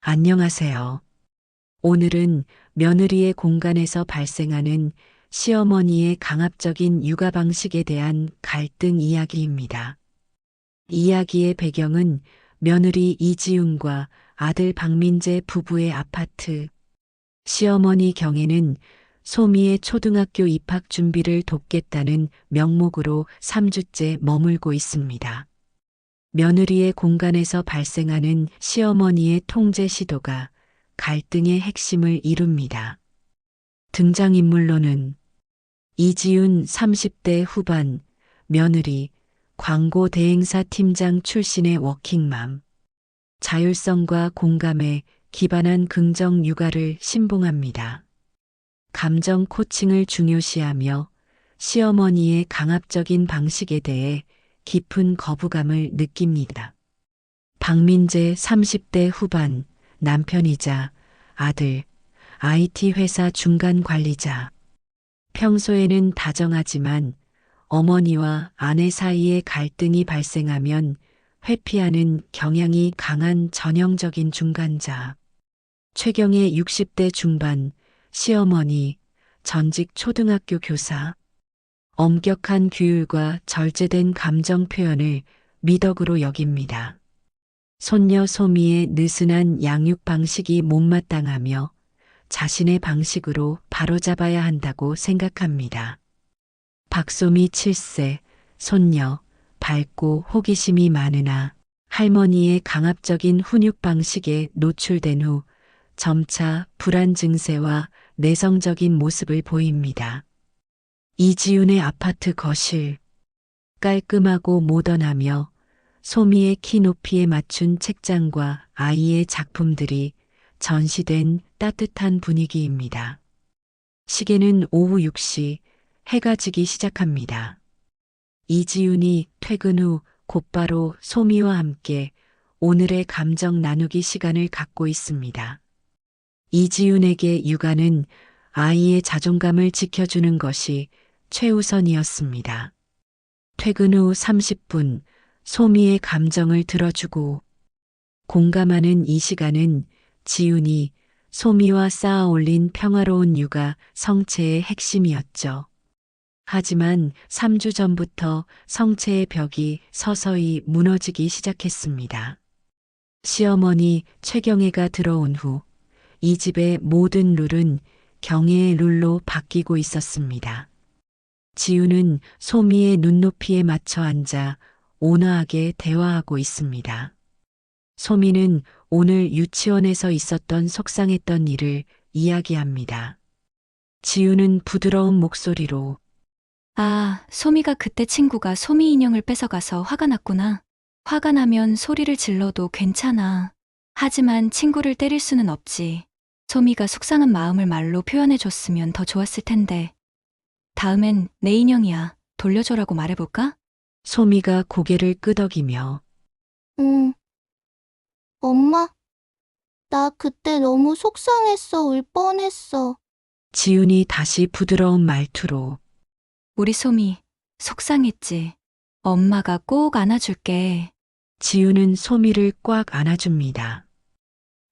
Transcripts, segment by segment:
안녕하세요. 오늘은 며느리의 공간에서 발생하는 시어머니의 강압적인 육아 방식에 대한 갈등 이야기입니다. 이야기의 배경은 며느리 이지훈과 아들 박민재 부부의 아파트. 시어머니 경에는 소미의 초등학교 입학 준비를 돕겠다는 명목으로 3주째 머물고 있습니다. 며느리의 공간에서 발생하는 시어머니의 통제 시도가 갈등의 핵심을 이룹니다. 등장인물로는 이지훈 30대 후반, 며느리, 광고 대행사 팀장 출신의 워킹맘, 자율성과 공감에 기반한 긍정 육아를 신봉합니다. 감정 코칭을 중요시하며 시어머니의 강압적인 방식에 대해 깊은 거부감을 느낍니다. 박민재 30대 후반, 남편이자 아들, IT 회사 중간 관리자. 평소에는 다정하지만 어머니와 아내 사이에 갈등이 발생하면 회피하는 경향이 강한 전형적인 중간자. 최경의 60대 중반, 시어머니, 전직 초등학교 교사. 엄격한 규율과 절제된 감정 표현을 미덕으로 여깁니다. 손녀 소미의 느슨한 양육 방식이 못마땅하며 자신의 방식으로 바로잡아야 한다고 생각합니다. 박소미 7세, 손녀, 밝고 호기심이 많으나 할머니의 강압적인 훈육 방식에 노출된 후 점차 불안 증세와 내성적인 모습을 보입니다. 이지훈의 아파트 거실. 깔끔하고 모던하며 소미의 키 높이에 맞춘 책장과 아이의 작품들이 전시된 따뜻한 분위기입니다. 시계는 오후 6시, 해가 지기 시작합니다. 이지훈이 퇴근 후 곧바로 소미와 함께 오늘의 감정 나누기 시간을 갖고 있습니다. 이지훈에게 육아는 아이의 자존감을 지켜주는 것이 최우선이었습니다. 퇴근 후 30분 소미의 감정을 들어주고 공감하는 이 시간은 지훈이 소미와 쌓아 올린 평화로운 육아 성체의 핵심이었죠. 하지만 3주 전부터 성체의 벽이 서서히 무너지기 시작했습니다. 시어머니 최경애가 들어온 후 이 집의 모든 룰은 경애의 룰로 바뀌고 있었습니다. 지훈은 소미의 눈높이에 맞춰 앉아 온화하게 대화하고 있습니다. 소미는 오늘 유치원에서 있었던 속상했던 일을 이야기합니다. 지훈은 부드러운 목소리로 아, 소미가 그때 친구가 소미 인형을 뺏어가서 화가 났구나. 화가 나면 소리를 질러도 괜찮아. 하지만 친구를 때릴 수는 없지. 소미가 속상한 마음을 말로 표현해줬으면 더 좋았을 텐데. 다음엔 내 인형이야. 돌려줘라고 말해볼까? 소미가 고개를 끄덕이며 응. 엄마, 나 그때 너무 속상했어. 울 뻔했어. 지훈이 다시 부드러운 말투로 우리 소미, 속상했지. 엄마가 꼭 안아줄게. 지훈은 소미를 꽉 안아줍니다.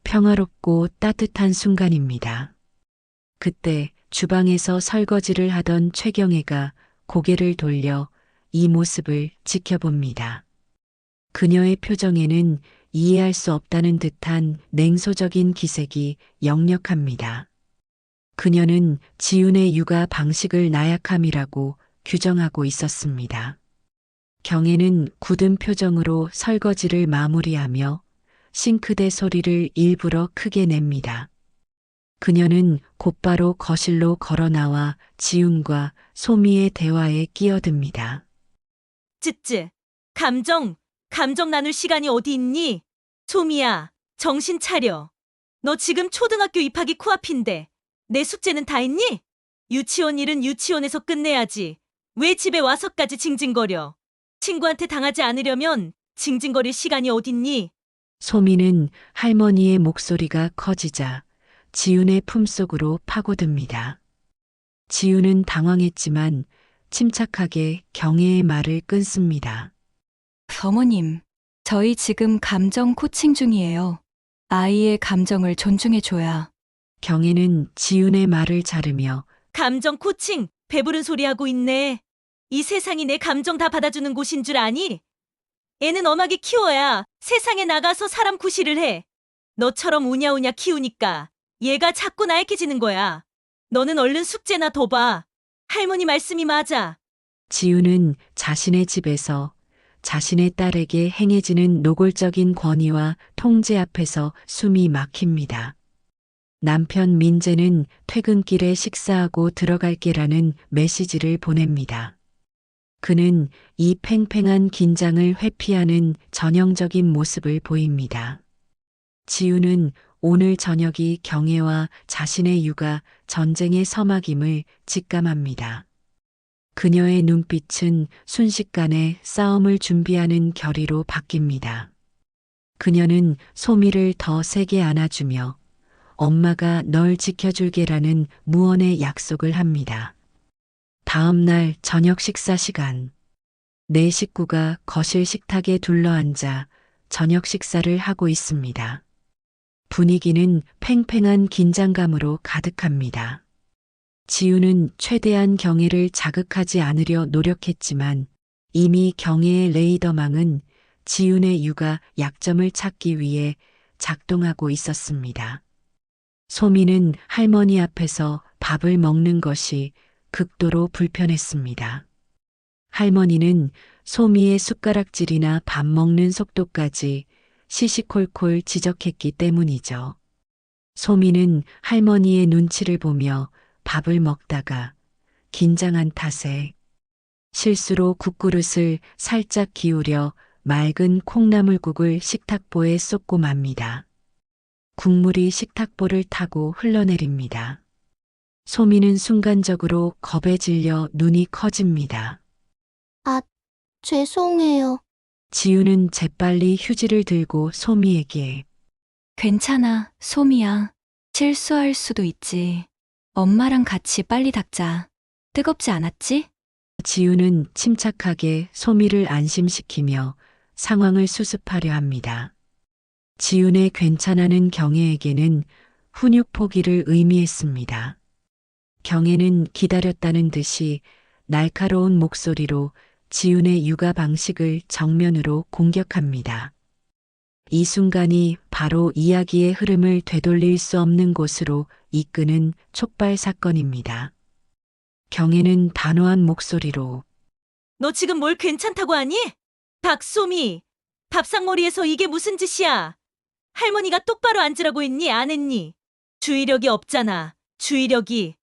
평화롭고 따뜻한 순간입니다. 그때 주방에서 설거지를 하던 최경애가 고개를 돌려 이 모습을 지켜봅니다. 그녀의 표정에는 이해할 수 없다는 듯한 냉소적인 기색이 역력합니다. 그녀는 지훈의 육아 방식을 나약함이라고 규정하고 있었습니다. 경애는 굳은 표정으로 설거지를 마무리하며 싱크대 소리를 일부러 크게 냅니다. 그녀는 곧바로 거실로 걸어 나와 지훈과 소미의 대화에 끼어듭니다. 쯔쯔, 감정 나눌 시간이 어디 있니? 소미야, 정신 차려. 너 지금 초등학교 입학이 코앞인데 내 숙제는 다 했니? 유치원 일은 유치원에서 끝내야지. 왜 집에 와서까지 징징거려? 친구한테 당하지 않으려면 징징거릴 시간이 어딨니? 소미는 할머니의 목소리가 커지자 지훈의 품속으로 파고듭니다. 지훈은 당황했지만 침착하게 경애의 말을 끊습니다. 어머님, 저희 지금 감정 코칭 중이에요. 아이의 감정을 존중해줘야. 경애는 지윤의 말을 자르며 감정 코칭, 배부른 소리 하고 있네. 이 세상이 내 감정 다 받아주는 곳인 줄 아니? 애는 엄하게 키워야 세상에 나가서 사람 구실을 해. 너처럼 우냐우냐 키우니까 얘가 자꾸 나약해지는 거야. 너는 얼른 숙제나 더 봐. 할머니 말씀이 맞아. 지윤은 자신의 집에서 자신의 딸에게 행해지는 노골적인 권위와 통제 앞에서 숨이 막힙니다. 남편 민재는 퇴근길에 식사하고 들어갈게라는 메시지를 보냅니다. 그는 이 팽팽한 긴장을 회피하는 전형적인 모습을 보입니다. 지우는 오늘 저녁이 경애와 자신의 육아 전쟁의 서막임을 직감합니다. 그녀의 눈빛은 순식간에 싸움을 준비하는 결의로 바뀝니다. 그녀는 소미를 더 세게 안아주며 엄마가 널 지켜줄게라는 무언의 약속을 합니다. 다음 날 저녁 식사 시간. 네 식구가 거실 식탁에 둘러앉아 저녁 식사를 하고 있습니다. 분위기는 팽팽한 긴장감으로 가득합니다. 지우는 최대한 경애를 자극하지 않으려 노력했지만 이미 경애의 레이더망은 지윤의 육아 약점을 찾기 위해 작동하고 있었습니다. 소미는 할머니 앞에서 밥을 먹는 것이 극도로 불편했습니다. 할머니는 소미의 숟가락질이나 밥 먹는 속도까지 시시콜콜 지적했기 때문이죠. 소미는 할머니의 눈치를 보며 밥을 먹다가 긴장한 탓에 실수로 국그릇을 살짝 기울여 맑은 콩나물국을 식탁보에 쏟고 맙니다. 국물이 식탁보를 타고 흘러내립니다. 소미는 순간적으로 겁에 질려 눈이 커집니다. 죄송해요. 지우는 재빨리 휴지를 들고 소미에게 괜찮아, 소미야. 실수할 수도 있지. 엄마랑 같이 빨리 닦자. 뜨겁지 않았지? 지우는 침착하게 소미를 안심시키며 상황을 수습하려 합니다. 지윤의 괜찮아는 경애에게는 훈육 포기를 의미했습니다. 경애는 기다렸다는 듯이 날카로운 목소리로 지윤의 육아 방식을 정면으로 공격합니다. 이 순간이 바로 이야기의 흐름을 되돌릴 수 없는 곳으로 이끄는 촉발 사건입니다. 경애는 단호한 목소리로 너 지금 뭘 괜찮다고 하니? 박소미, 밥상머리에서 이게 무슨 짓이야? 할머니가 똑바로 앉으라고 했니? 안 했니? 주의력이 없잖아. 주의력이.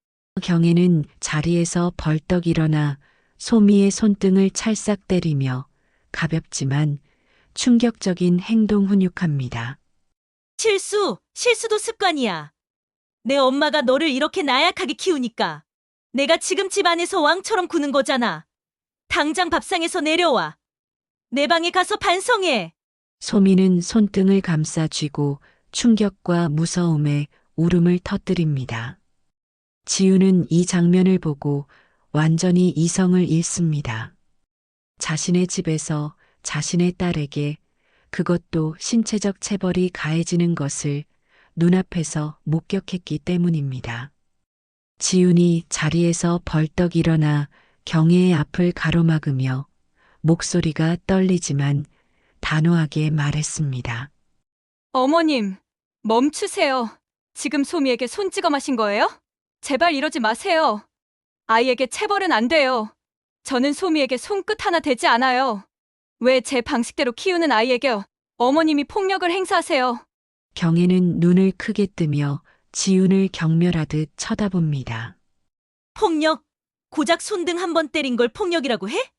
경애는 자리에서 벌떡 일어나 소미의 손등을 찰싹 때리며 가볍지만 충격적인 행동 훈육합니다. 실수도 습관이야. 내 엄마가 너를 이렇게 나약하게 키우니까 내가 지금 집 안에서 왕처럼 구는 거잖아. 당장 밥상에서 내려와. 내 방에 가서 반성해. 소미는 손등을 감싸 쥐고 충격과 무서움에 울음을 터뜨립니다. 지우는 이 장면을 보고 완전히 이성을 잃습니다. 자신의 집에서 자신의 딸에게 그것도 신체적 체벌이 가해지는 것을 눈앞에서 목격했기 때문입니다. 지윤이 자리에서 벌떡 일어나 경애의 앞을 가로막으며 목소리가 떨리지만 단호하게 말했습니다. 어머님, 멈추세요. 지금 소미에게 손 찍어 마신 거예요? 제발 이러지 마세요. 아이에게 체벌은 안 돼요. 저는 소미에게 손끝 하나 대지 않아요. 왜 제 방식대로 키우는 아이에게 어머님이 폭력을 행사하세요? 경애는 눈을 크게 뜨며 지윤을 경멸하듯 쳐다봅니다. 폭력? 고작 손등 한 번 때린 걸 폭력이라고 해?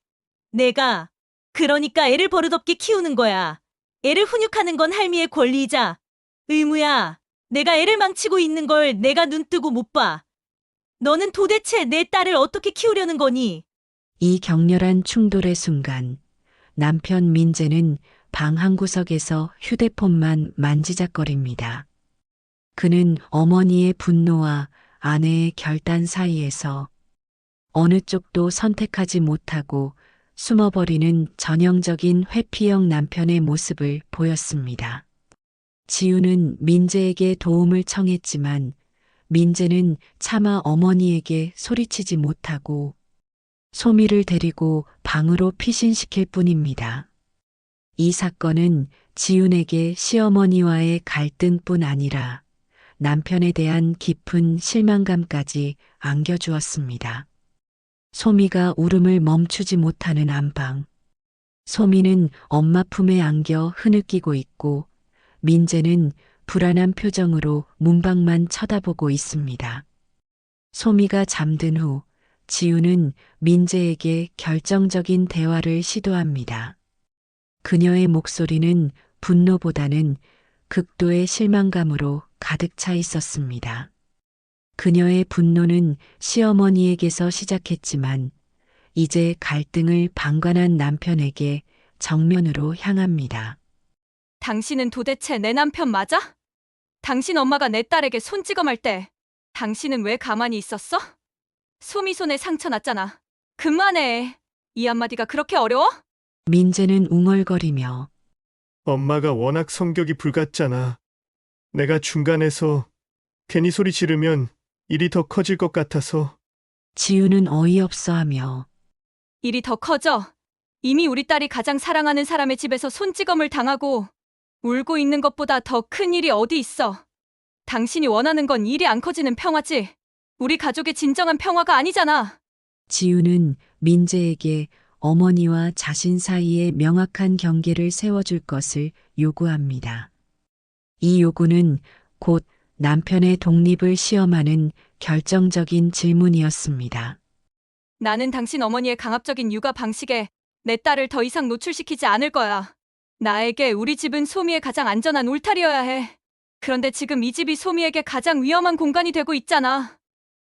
내가 그러니까 애를 버릇없게 키우는 거야. 애를 훈육하는 건 할미의 권리이자 의무야. 내가 애를 망치고 있는 걸 내가 눈뜨고 못 봐. 너는 도대체 내 딸을 어떻게 키우려는 거니? 이 격렬한 충돌의 순간 남편 민재는 방 한구석에서 휴대폰만 만지작거립니다. 그는 어머니의 분노와 아내의 결단 사이에서 어느 쪽도 선택하지 못하고 숨어버리는 전형적인 회피형 남편의 모습을 보였습니다. 지우는 민재에게 도움을 청했지만 민재는 차마 어머니에게 소리치지 못하고 소미를 데리고 방으로 피신시킬 뿐입니다. 이 사건은 지훈에게 시어머니와의 갈등뿐 아니라 남편에 대한 깊은 실망감까지 안겨주었습니다. 소미가 울음을 멈추지 못하는 안방. 소미는 엄마 품에 안겨 흐느끼고 있고 민재는 불안한 표정으로 문밖만 쳐다보고 있습니다. 소미가 잠든 후 지우는 민재에게 결정적인 대화를 시도합니다. 그녀의 목소리는 분노보다는 극도의 실망감으로 가득 차 있었습니다. 그녀의 분노는 시어머니에게서 시작했지만 이제 갈등을 방관한 남편에게 정면으로 향합니다. 당신은 도대체 내 남편 맞아? 당신 엄마가 내 딸에게 손찌검할 때 당신은 왜 가만히 있었어? 소미 손에 상처 났잖아. 그만해. 이 한마디가 그렇게 어려워? 민재는 웅얼거리며 엄마가 워낙 성격이 불같잖아. 내가 중간에서 괜히 소리 지르면 일이 더 커질 것 같아서. 지우는 어이없어하며 일이 더 커져. 이미 우리 딸이 가장 사랑하는 사람의 집에서 손찌검을 당하고 울고 있는 것보다 더 큰 일이 어디 있어. 당신이 원하는 건 일이 안 커지는 평화지. 우리 가족의 진정한 평화가 아니잖아. 지우는 민재에게 어머니와 자신 사이에 명확한 경계를 세워줄 것을 요구합니다. 이 요구는 곧 남편의 독립을 시험하는 결정적인 질문이었습니다. 나는 당신 어머니의 강압적인 육아 방식에 내 딸을 더 이상 노출시키지 않을 거야. 나에게 우리 집은 소미의 가장 안전한 울타리여야 해. 그런데 지금 이 집이 소미에게 가장 위험한 공간이 되고 있잖아.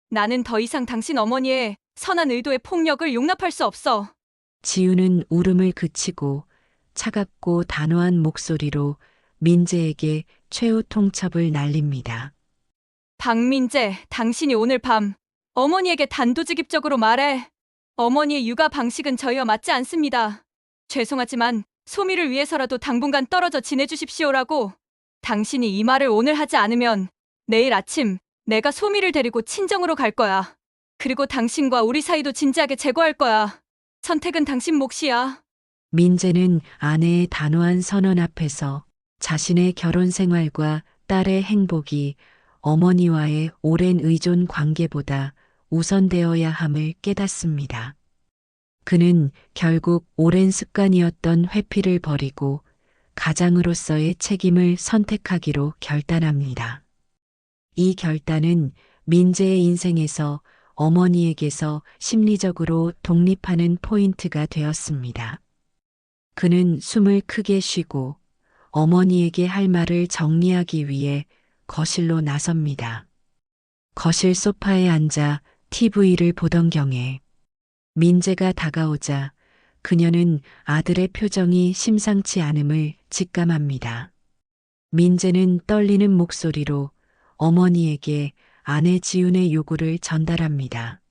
나는 더 이상 당신 어머니의 선한 의도의 폭력을 용납할 수 없어. 지우는 울음을 그치고 차갑고 단호한 목소리로 민재에게 최후 통첩을 날립니다. 박민재, 당신이 오늘 밤 어머니에게 단도직입적으로 말해. 어머니의 육아 방식은 저희와 맞지 않습니다. 죄송하지만 소미를 위해서라도 당분간 떨어져 지내주십시오라고. 당신이 이 말을 오늘 하지 않으면 내일 아침 내가 소미를 데리고 친정으로 갈 거야. 그리고 당신과 우리 사이도 진지하게 재고할 거야. 선택은 당신 몫이야. 민재는 아내의 단호한 선언 앞에서 자신의 결혼 생활과 딸의 행복이 어머니와의 오랜 의존 관계보다 우선되어야 함을 깨닫습니다. 그는 결국 오랜 습관이었던 회피를 버리고 가장으로서의 책임을 선택하기로 결단합니다. 이 결단은 민재의 인생에서 어머니에게서 심리적으로 독립하는 포인트가 되었습니다. 그는 숨을 크게 쉬고 어머니에게 할 말을 정리하기 위해 거실로 나섭니다. 거실 소파에 앉아 TV를 보던 경에 민재가 다가오자 그녀는 아들의 표정이 심상치 않음을 직감합니다. 민재는 떨리는 목소리로 어머니에게 아내 지훈의 요구를 전달합니다.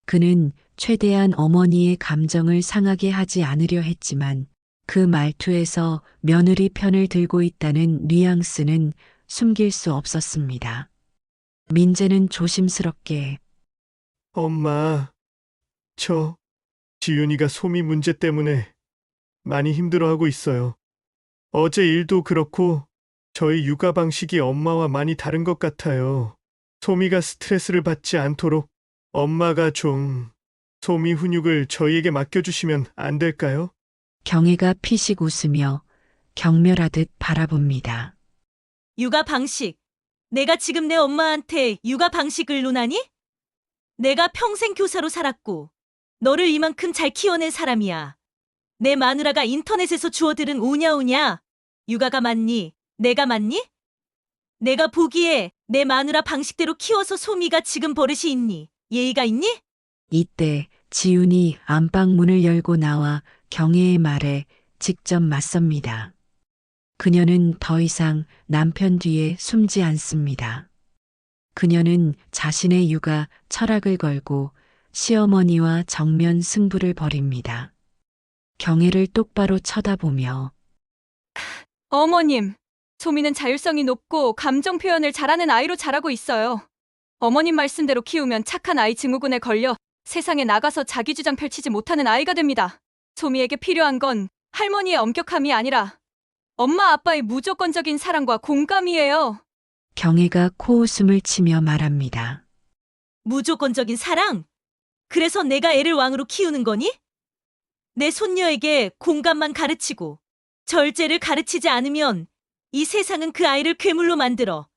그는 최대한 어머니의 감정을 상하게 하지 않으려 했지만 그 말투에서 며느리 편을 들고 있다는 뉘앙스는 숨길 수 없었습니다. 민재는 조심스럽게 엄마, 저 지윤이가 소미 문제 때문에 많이 힘들어하고 있어요. 어제 일도 그렇고 저희 육아 방식이 엄마와 많이 다른 것 같아요. 소미가 스트레스를 받지 않도록 엄마가 좀 소미 훈육을 저희에게 맡겨주시면 안 될까요? 경애가 피식 웃으며 경멸하듯 바라봅니다. 육아 방식. 내가 지금 내 엄마한테 육아 방식을 논하니? 내가 평생 교사로 살았고 너를 이만큼 잘 키워낸 사람이야. 내 마누라가 인터넷에서 주워들은 우냐우냐. 육아가 맞니? 내가 맞니? 내가 보기에 내 마누라 방식대로 키워서 소미가 지금 버릇이 있니? 예의가 있니? 이때 지훈이 안방 문을 열고 나와 경애의 말에 직접 맞섭니다. 그녀는 더 이상 남편 뒤에 숨지 않습니다. 그녀는 자신의 육아 철학을 걸고 시어머니와 정면 승부를 벌입니다. 경애를 똑바로 쳐다보며 어머님, 소미는 자율성이 높고 감정 표현을 잘하는 아이로 자라고 있어요. 어머님 말씀대로 키우면 착한 아이 증후군에 걸려 세상에 나가서 자기 주장 펼치지 못하는 아이가 됩니다. 소미에게 필요한 건 할머니의 엄격함이 아니라 엄마 아빠의 무조건적인 사랑과 공감이에요. 경애가 코웃음을 치며 말합니다. 무조건적인 사랑? 그래서 내가 애를 왕으로 키우는 거니? 내 손녀에게 공감만 가르치고 절제를 가르치지 않으면 이 세상은 그 아이를 괴물로 만들어.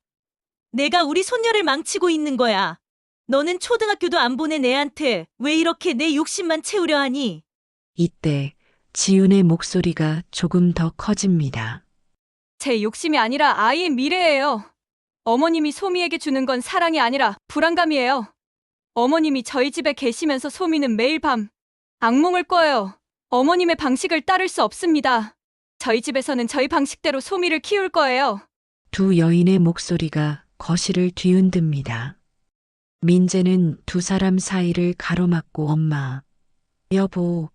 내가 우리 손녀를 망치고 있는 거야. 너는 초등학교도 안 보낸 애한테 왜 이렇게 내 욕심만 채우려 하니? 이때 지윤의 목소리가 조금 더 커집니다. 제 욕심이 아니라 아이의 미래예요. 어머님이 소미에게 주는 건 사랑이 아니라 불안감이에요. 어머님이 저희 집에 계시면서 소미는 매일 밤 악몽을 꿔요. 어머님의 방식을 따를 수 없습니다. 저희 집에서는 저희 방식대로 소미를 키울 거예요. 두 여인의 목소리가 거실을 뒤흔듭니다. 민재는 두 사람 사이를 가로막고 엄마, 여보,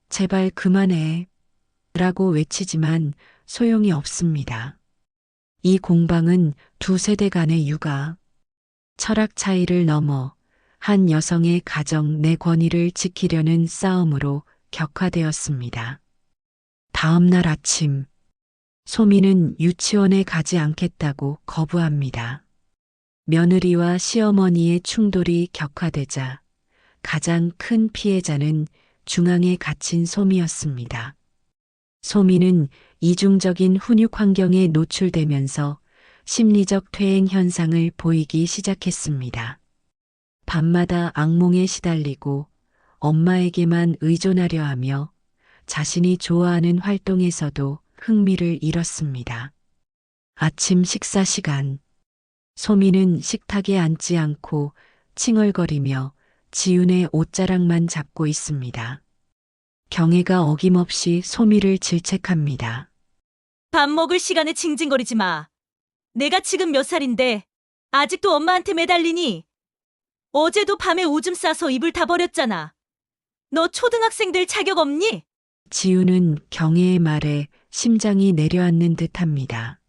제발 그만해. 라고 외치지만 소용이 없습니다. 이 공방은 두 세대 간의 육아, 철학 차이를 넘어 한 여성의 가정 내 권위를 지키려는 싸움으로 격화되었습니다. 다음 날 아침, 소미는 유치원에 가지 않겠다고 거부합니다. 며느리와 시어머니의 충돌이 격화되자 가장 큰 피해자는 중앙에 갇힌 소미였습니다. 소미는 이중적인 훈육 환경에 노출되면서 심리적 퇴행 현상을 보이기 시작했습니다. 밤마다 악몽에 시달리고 엄마에게만 의존하려 하며 자신이 좋아하는 활동에서도 흥미를 잃었습니다. 아침 식사 시간, 소미는 식탁에 앉지 않고 칭얼거리며 지윤의 옷자락만 잡고 있습니다. 경애가 어김없이 소미를 질책합니다. 밥 먹을 시간에 징징거리지 마. 내가 지금 몇 살인데 아직도 엄마한테 매달리니? 어제도 밤에 오줌 싸서 이불 다 버렸잖아. 너 초등학생 될 자격 없니? 지윤은 경애의 말에 심장이 내려앉는 듯합니다.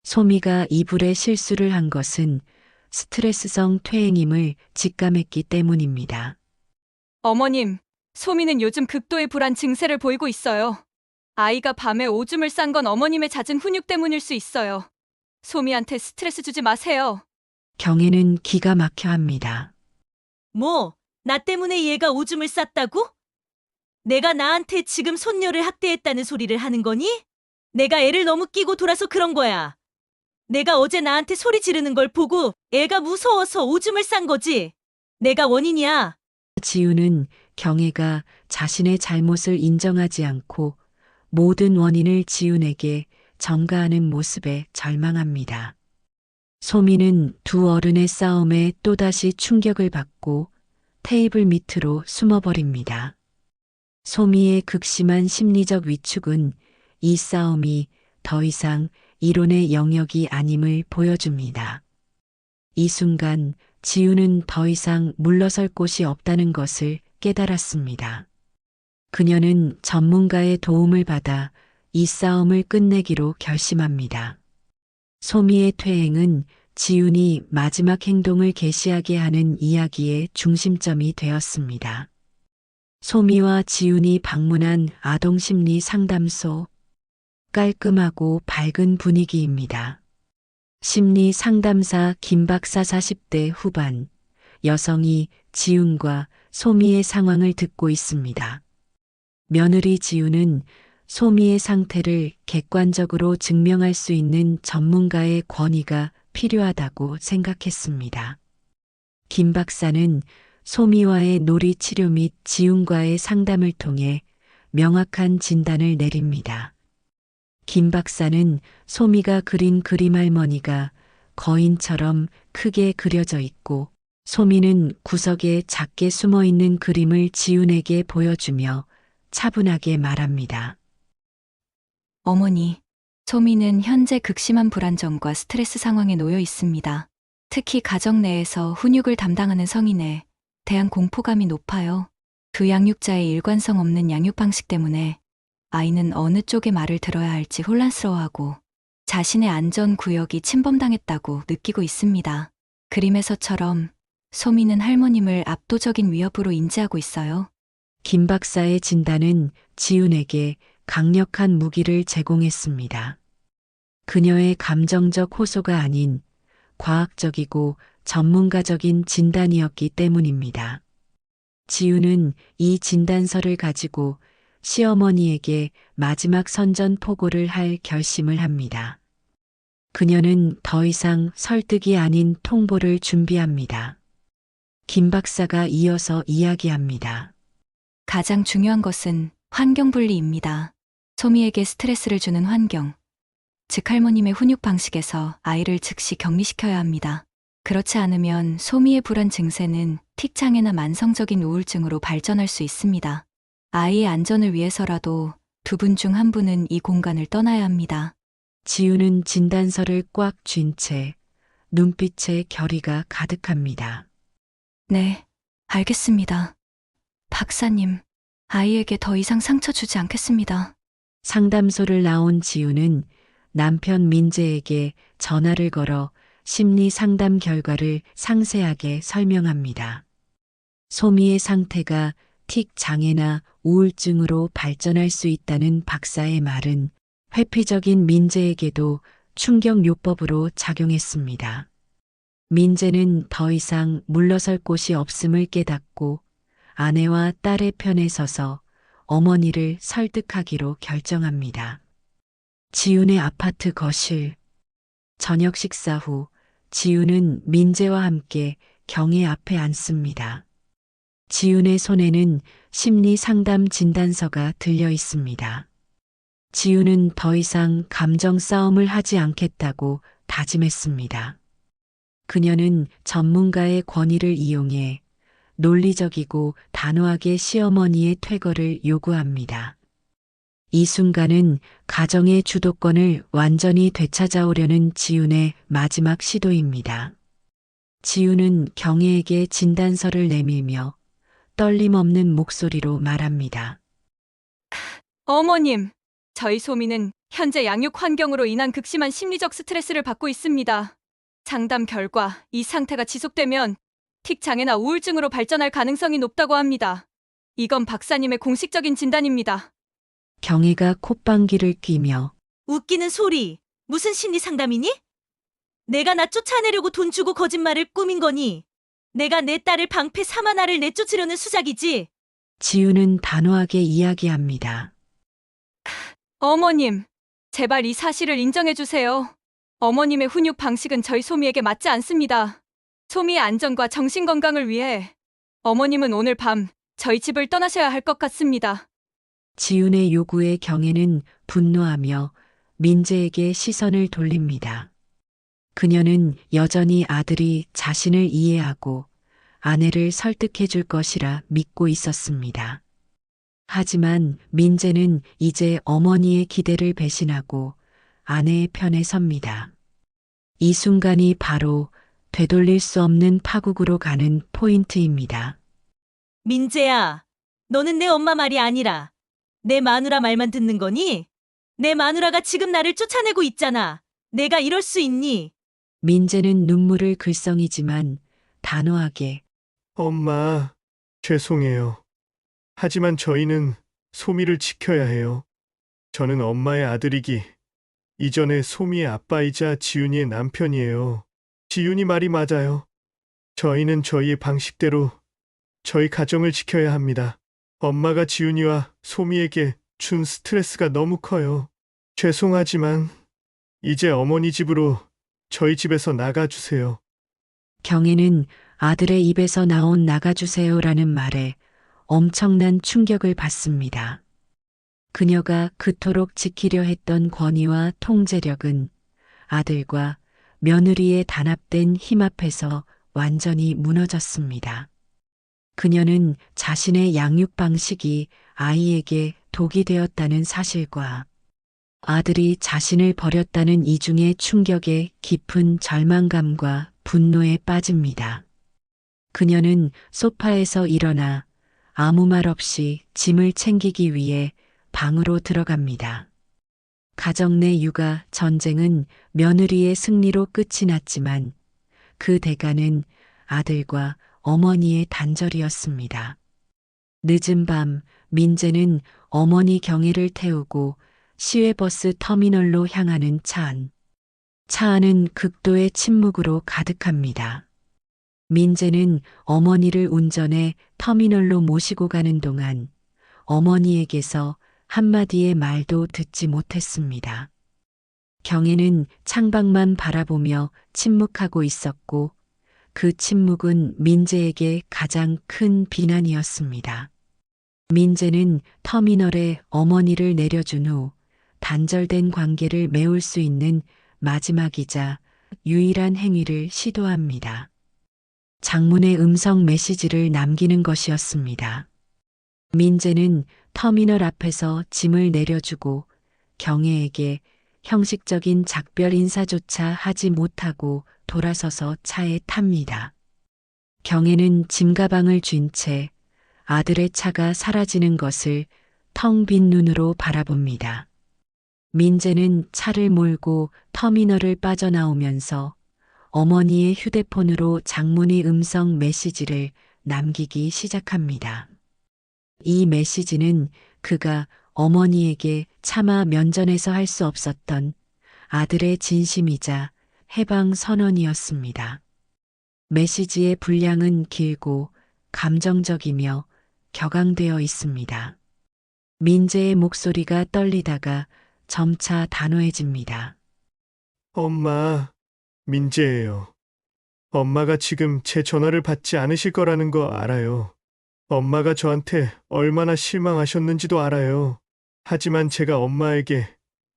소미가 이불에 실수를 한 것은 스트레스성 퇴행임을 직감했기 때문입니다. 어머님, 소미는 요즘 극도의 불안 증세를 보이고 있어요. 아이가 밤에 오줌을 싼 건 어머님의 잦은 훈육 때문일 수 있어요. 소미한테 스트레스 주지 마세요. 경애는 기가 막혀 합니다. 뭐, 나 때문에 얘가 오줌을 쌌다고? 내가 나한테 지금 손녀를 학대했다는 소리를 하는 거니? 내가 애를 너무 끼고 돌아서 그런 거야. 내가 어제 나한테 소리 지르는 걸 보고 애가 무서워서 오줌을 싼 거지. 내가 원인이야. 지윤은 경애가 자신의 잘못을 인정하지 않고 모든 원인을 지윤에게 전가하는 모습에 절망합니다. 소미는 두 어른의 싸움에 또다시 충격을 받고 테이블 밑으로 숨어버립니다. 소미의 극심한 심리적 위축은 이 싸움이 더 이상 이론의 영역이 아님을 보여줍니다. 이 순간 지윤은 더 이상 물러설 곳이 없다는 것을 깨달았습니다. 그녀는 전문가의 도움을 받아 이 싸움을 끝내기로 결심합니다. 소미의 퇴행은 지윤이 마지막 행동을 개시하게 하는 이야기의 중심점이 되었습니다. 소미와 지윤이 방문한 아동심리 상담소. 깔끔하고 밝은 분위기입니다. 심리 상담사 김 박사 40대 후반, 여성이 지윤과 소미의 상황을 듣고 있습니다. 며느리 지윤은 소미의 상태를 객관적으로 증명할 수 있는 전문가의 권위가 필요하다고 생각했습니다. 김 박사는 소미와의 놀이 치료 및 지윤과의 상담을 통해 명확한 진단을 내립니다. 김 박사는 소미가 그린 그림 할머니가 거인처럼 크게 그려져 있고 소미는 구석에 작게 숨어 있는 그림을 지윤에게 보여주며 차분하게 말합니다. 어머니, 소미는 현재 극심한 불안정과 스트레스 상황에 놓여 있습니다. 특히 가정 내에서 훈육을 담당하는 성인에 대한 공포감이 높아요. 두 양육자의 일관성 없는 양육 방식 때문에 아이는 어느 쪽의 말을 들어야 할지 혼란스러워하고 자신의 안전 구역이 침범당했다고 느끼고 있습니다. 그림에서처럼 소미는 할머님을 압도적인 위협으로 인지하고 있어요. 김 박사의 진단은 지훈에게 강력한 무기를 제공했습니다. 그녀의 감정적 호소가 아닌 과학적이고 전문가적인 진단이었기 때문입니다. 지훈은 이 진단서를 가지고 시어머니에게 마지막 선전포고를 할 결심을 합니다. 그녀는 더 이상 설득이 아닌 통보를 준비합니다. 김 박사가 이어서 이야기합니다. 가장 중요한 것은 환경분리입니다. 소미에게 스트레스를 주는 환경, 즉 할머님의 훈육 방식에서 아이를 즉시 격리시켜야 합니다. 그렇지 않으면 소미의 불안 증세는 틱 장애나 만성적인 우울증으로 발전할 수 있습니다. 아이의 안전을 위해서라도 두 분 중 한 분은 이 공간을 떠나야 합니다. 지훈은 진단서를 꽉 쥔 채 눈빛에 결의가 가득합니다. 네, 알겠습니다. 박사님, 아이에게 더 이상 상처 주지 않겠습니다. 상담소를 나온 지훈은 남편 민재에게 전화를 걸어 심리 상담 결과를 상세하게 설명합니다. 소미의 상태가 틱 장애나 우울증으로 발전할 수 있다는 박사의 말은 회피적인 민재에게도 충격요법으로 작용했습니다. 민재는 더 이상 물러설 곳이 없음을 깨닫고 아내와 딸의 편에 서서 어머니를 설득하기로 결정합니다. 지훈의 아파트 거실. 저녁 식사 후 지훈은 민재와 함께 경애 앞에 앉습니다. 지훈의 손에는 심리 상담 진단서가 들려 있습니다. 지훈은 더 이상 감정 싸움을 하지 않겠다고 다짐했습니다. 그녀는 전문가의 권위를 이용해 논리적이고 단호하게 시어머니의 퇴거를 요구합니다. 이 순간은 가정의 주도권을 완전히 되찾아오려는 지훈의 마지막 시도입니다. 지훈은 경애에게 진단서를 내밀며 떨림 없는 목소리로 말합니다. 어머님, 저희 소미는 현재 양육 환경으로 인한 극심한 심리적 스트레스를 받고 있습니다. 상담 결과 이 상태가 지속되면 틱 장애나 우울증으로 발전할 가능성이 높다고 합니다. 이건 박사님의 공식적인 진단입니다. 경애가 콧방귀를 뀌며 웃기는 소리. 무슨 심리 상담이니? 내가 나 쫓아내려고 돈 주고 거짓말을 꾸민 거니? 내가 내 딸을 방패 삼아 나를 내쫓으려는 수작이지? 지훈은 단호하게 이야기합니다. 어머님, 제발 이 사실을 인정해 주세요. 어머님의 훈육 방식은 저희 소미에게 맞지 않습니다. 소미의 안전과 정신 건강을 위해 어머님은 오늘 밤 저희 집을 떠나셔야 할 것 같습니다. 지훈의 요구에 경애는 분노하며 민재에게 시선을 돌립니다. 그녀는 여전히 아들이 자신을 이해하고 아내를 설득해 줄 것이라 믿고 있었습니다. 하지만 민재는 이제 어머니의 기대를 배신하고 아내의 편에 섭니다. 이 순간이 바로 되돌릴 수 없는 파국으로 가는 포인트입니다. 민재야, 너는 내 엄마 말이 아니라 내 마누라 말만 듣는 거니? 내 마누라가 지금 나를 쫓아내고 있잖아. 내가 이럴 수 있니? 민재는 눈물을 글썽이지만 단호하게 엄마, 죄송해요. 하지만 저희는 소미를 지켜야 해요. 저는 엄마의 아들이기 이전에 소미의 아빠이자 지윤이의 남편이에요. 지윤이 말이 맞아요. 저희는 저희의 방식대로 저희 가정을 지켜야 합니다. 엄마가 지윤이와 소미에게 준 스트레스가 너무 커요. 죄송하지만 이제 어머니 집으로 저희 집에서 나가주세요. 경애는 아들의 입에서 나온 나가주세요라는 말에 엄청난 충격을 받습니다. 그녀가 그토록 지키려 했던 권위와 통제력은 아들과 며느리의 단합된 힘 앞에서 완전히 무너졌습니다. 그녀는 자신의 양육 방식이 아이에게 독이 되었다는 사실과 아들이 자신을 버렸다는 이중의 충격에 깊은 절망감과 분노에 빠집니다. 그녀는 소파에서 일어나 아무 말 없이 짐을 챙기기 위해 방으로 들어갑니다. 가정 내 육아 전쟁은 며느리의 승리로 끝이 났지만 그 대가는 아들과 어머니의 단절이었습니다. 늦은 밤 민재는 어머니 경혜를 태우고 시외버스 터미널로 향하는 차 안. 차 안은 극도의 침묵으로 가득합니다. 민재는 어머니를 운전해 터미널로 모시고 가는 동안 어머니에게서 한마디의 말도 듣지 못했습니다. 경혜는 창밖만 바라보며 침묵하고 있었고 그 침묵은 민재에게 가장 큰 비난이었습니다. 민재는 터미널에 어머니를 내려준 후 단절된 관계를 메울 수 있는 마지막이자 유일한 행위를 시도합니다. 장문의 음성 메시지를 남기는 것이었습니다. 민재는 터미널 앞에서 짐을 내려주고 경혜에게 형식적인 작별 인사조차 하지 못하고 돌아서서 차에 탑니다. 경혜는 짐가방을 쥔 채 아들의 차가 사라지는 것을 텅 빈 눈으로 바라봅니다. 민재는 차를 몰고 터미널을 빠져나오면서 어머니의 휴대폰으로 장문의 음성 메시지를 남기기 시작합니다. 이 메시지는 그가 어머니에게 차마 면전에서 할 수 없었던 아들의 진심이자 해방 선언이었습니다. 메시지의 분량은 길고 감정적이며 격앙되어 있습니다. 민재의 목소리가 떨리다가 점차 단호해집니다. 엄마, 민재예요. 엄마가 지금 제 전화를 받지 않으실 거라는 거 알아요. 엄마가 저한테 얼마나 실망하셨는지도 알아요. 하지만 제가 엄마에게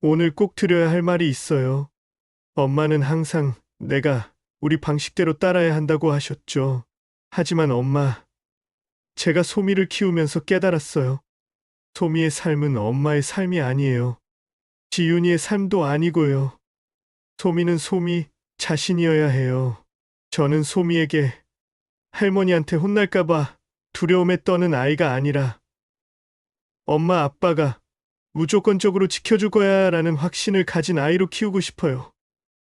오늘 꼭 드려야 할 말이 있어요. 엄마는 항상 내가 우리 방식대로 따라야 한다고 하셨죠. 하지만 엄마, 제가 소미를 키우면서 깨달았어요. 소미의 삶은 엄마의 삶이 아니에요. 지윤이의 삶도 아니고요. 소미는 소미 자신이어야 해요. 저는 소미에게 할머니한테 혼날까봐 두려움에 떠는 아이가 아니라 엄마 아빠가 무조건적으로 지켜줄 거야 라는 확신을 가진 아이로 키우고 싶어요.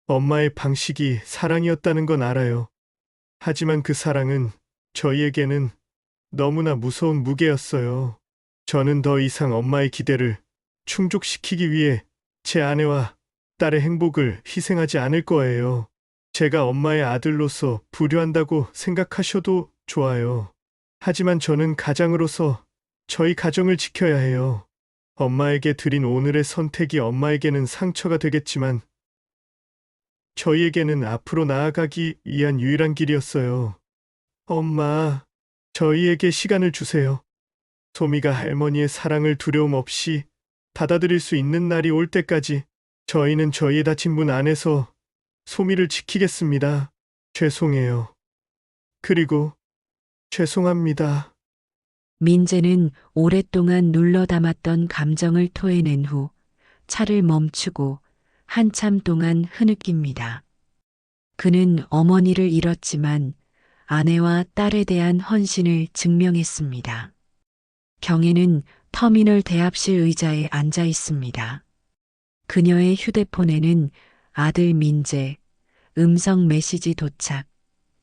엄마의 방식이 사랑이었다는 건 알아요. 하지만 그 사랑은 저희에게는 너무나 무서운 무게였어요. 저는 더 이상 엄마의 기대를 충족시키기 위해 제 아내와 딸의 행복을 희생하지 않을 거예요. 제가 엄마의 아들로서 불효한다고 생각하셔도 좋아요. 하지만 저는 가장으로서 저희 가정을 지켜야 해요. 엄마에게 드린 오늘의 선택이 엄마에게는 상처가 되겠지만 저희에게는 앞으로 나아가기 위한 유일한 길이었어요. 엄마, 저희에게 시간을 주세요. 소미가 할머니의 사랑을 두려움 없이 받아들일 수 있는 날이 올 때까지 저희는 저희의 닫힌 문 안에서 소미를 지키겠습니다. 죄송해요. 그리고 죄송합니다. 민재는 오랫동안 눌러 담았던 감정을 토해낸 후 차를 멈추고 한참 동안 흐느낍니다. 그는 어머니를 잃었지만 아내와 딸에 대한 헌신을 증명했습니다. 경혜는 터미널 대합실 의자에 앉아 있습니다. 그녀의 휴대폰에는 아들 민재, 음성 메시지 도착,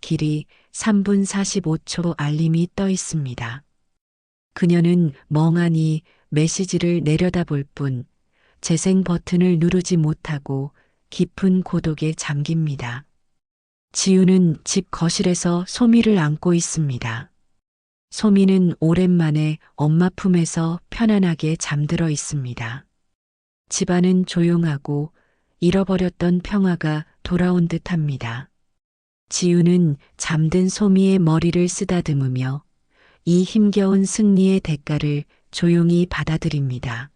길이 3분 45초 알림이 떠 있습니다. 그녀는 멍하니 메시지를 내려다볼 뿐 재생 버튼을 누르지 못하고 깊은 고독에 잠깁니다. 지우는 집 거실에서 소미를 안고 있습니다. 소미는 오랜만에 엄마 품에서 편안하게 잠들어 있습니다. 집안은 조용하고 잃어버렸던 평화가 돌아온 듯합니다. 지우는 잠든 소미의 머리를 쓰다듬으며 이 힘겨운 승리의 대가를 조용히 받아들입니다.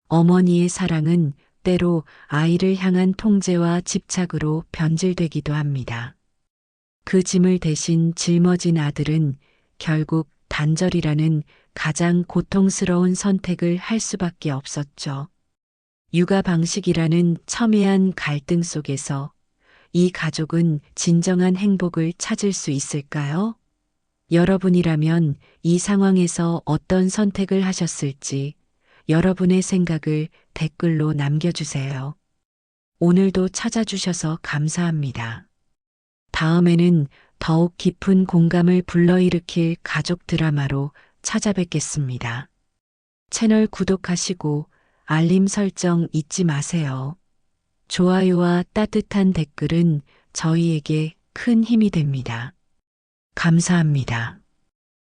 어머니의 사랑은 때로 아이를 향한 통제와 집착으로 변질되기도 합니다. 그 짐을 대신 짊어진 아들은 결국 단절이라는 가장 고통스러운 선택을 할 수밖에 없었죠. 육아 방식이라는 첨예한 갈등 속에서 이 가족은 진정한 행복을 찾을 수 있을까요? 여러분이라면 이 상황에서 어떤 선택을 하셨을지 여러분의 생각을 댓글로 남겨주세요. 오늘도 찾아주셔서 감사합니다. 다음에는 더욱 깊은 공감을 불러일으킬 가족 드라마로 찾아뵙겠습니다. 채널 구독하시고 알림 설정 잊지 마세요. 좋아요와 따뜻한 댓글은 저희에게 큰 힘이 됩니다. 감사합니다.